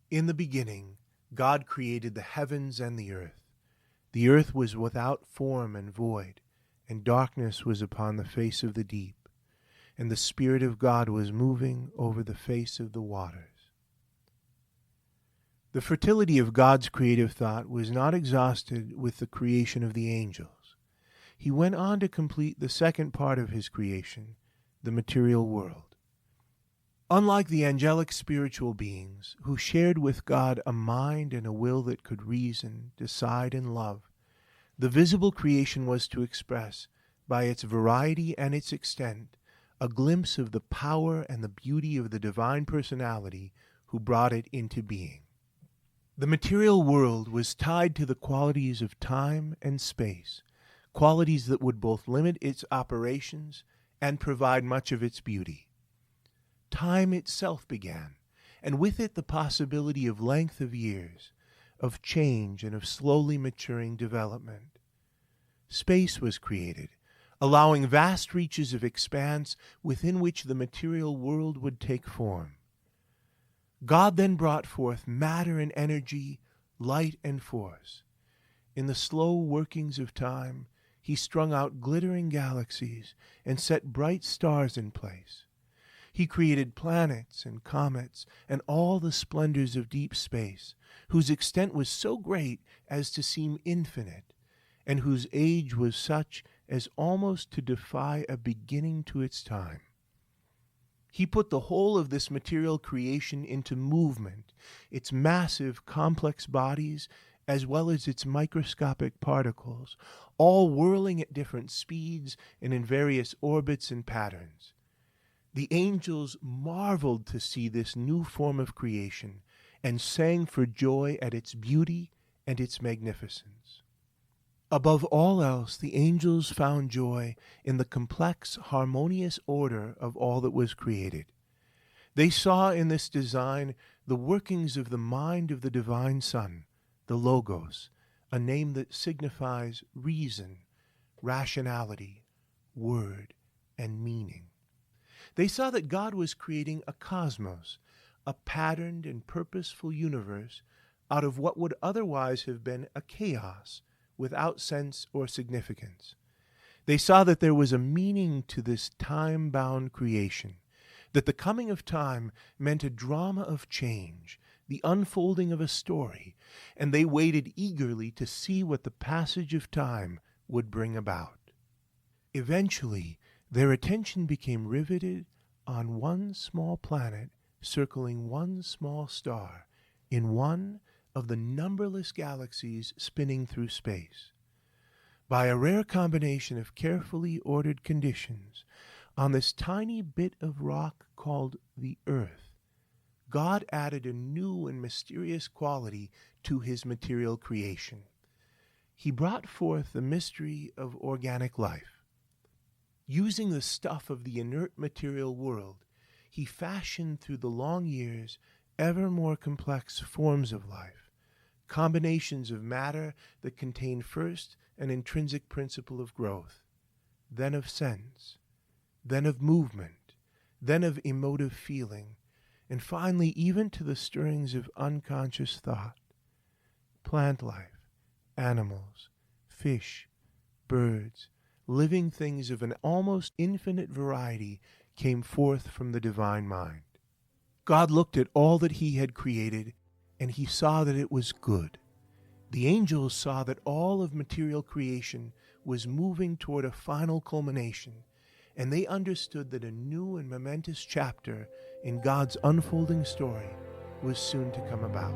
In the beginning, God created the heavens and the earth. The earth was without form and void, and darkness was upon the face of the deep, and the Spirit of God was moving over the face of the waters. The fertility of God's creative thought was not exhausted with the creation of the angels. He went on to complete the second part of his creation, the material world. Unlike the angelic spiritual beings, who shared with God a mind and a will that could reason, decide, and love, the visible creation was to express, by its variety and its extent, a glimpse of the power and the beauty of the divine personality who brought it into being. The material world was tied to the qualities of time and space, qualities that would both limit its operations and provide much of its beauty. Time itself began, and with it the possibility of length of years, of change and of slowly maturing development. Space was created, allowing vast reaches of expanse within which the material world would take form. God then brought forth matter and energy, light and force. In the slow workings of time, he strung out glittering galaxies and set bright stars in place. He created planets and comets and all the splendors of deep space, whose extent was so great as to seem infinite, and whose age was such as almost to defy a beginning to its time. He put the whole of this material creation into movement, its massive, complex bodies, as well as its microscopic particles, all whirling at different speeds and in various orbits and patterns. The angels marveled to see this new form of creation and sang for joy at its beauty and its magnificence. Above all else, the angels found joy in the complex, harmonious order of all that was created. They saw in this design the workings of the mind of the divine Son, the Logos, a name that signifies reason, rationality, word, and meaning. They saw that God was creating a cosmos, a patterned and purposeful universe out of what would otherwise have been a chaos without sense or significance. They saw that there was a meaning to this time-bound creation, that the coming of time meant a drama of change, the unfolding of a story, and they waited eagerly to see what the passage of time would bring about. Eventually, their attention became riveted on one small planet circling one small star in one of the numberless galaxies spinning through space. By a rare combination of carefully ordered conditions, on this tiny bit of rock called the Earth, God added a new and mysterious quality to his material creation. He brought forth the mystery of organic life. Using the stuff of the inert material world, he fashioned through the long years ever more complex forms of life, combinations of matter that contain first an intrinsic principle of growth, then of sense, then of movement, then of emotive feeling, and finally even to the stirrings of unconscious thought. Plant life, animals, fish, birds, living things of an almost infinite variety came forth from the divine mind. God looked at all that he had created, and he saw that it was good. The angels saw that all of material creation was moving toward a final culmination, and they understood that a new and momentous chapter in God's unfolding story was soon to come about.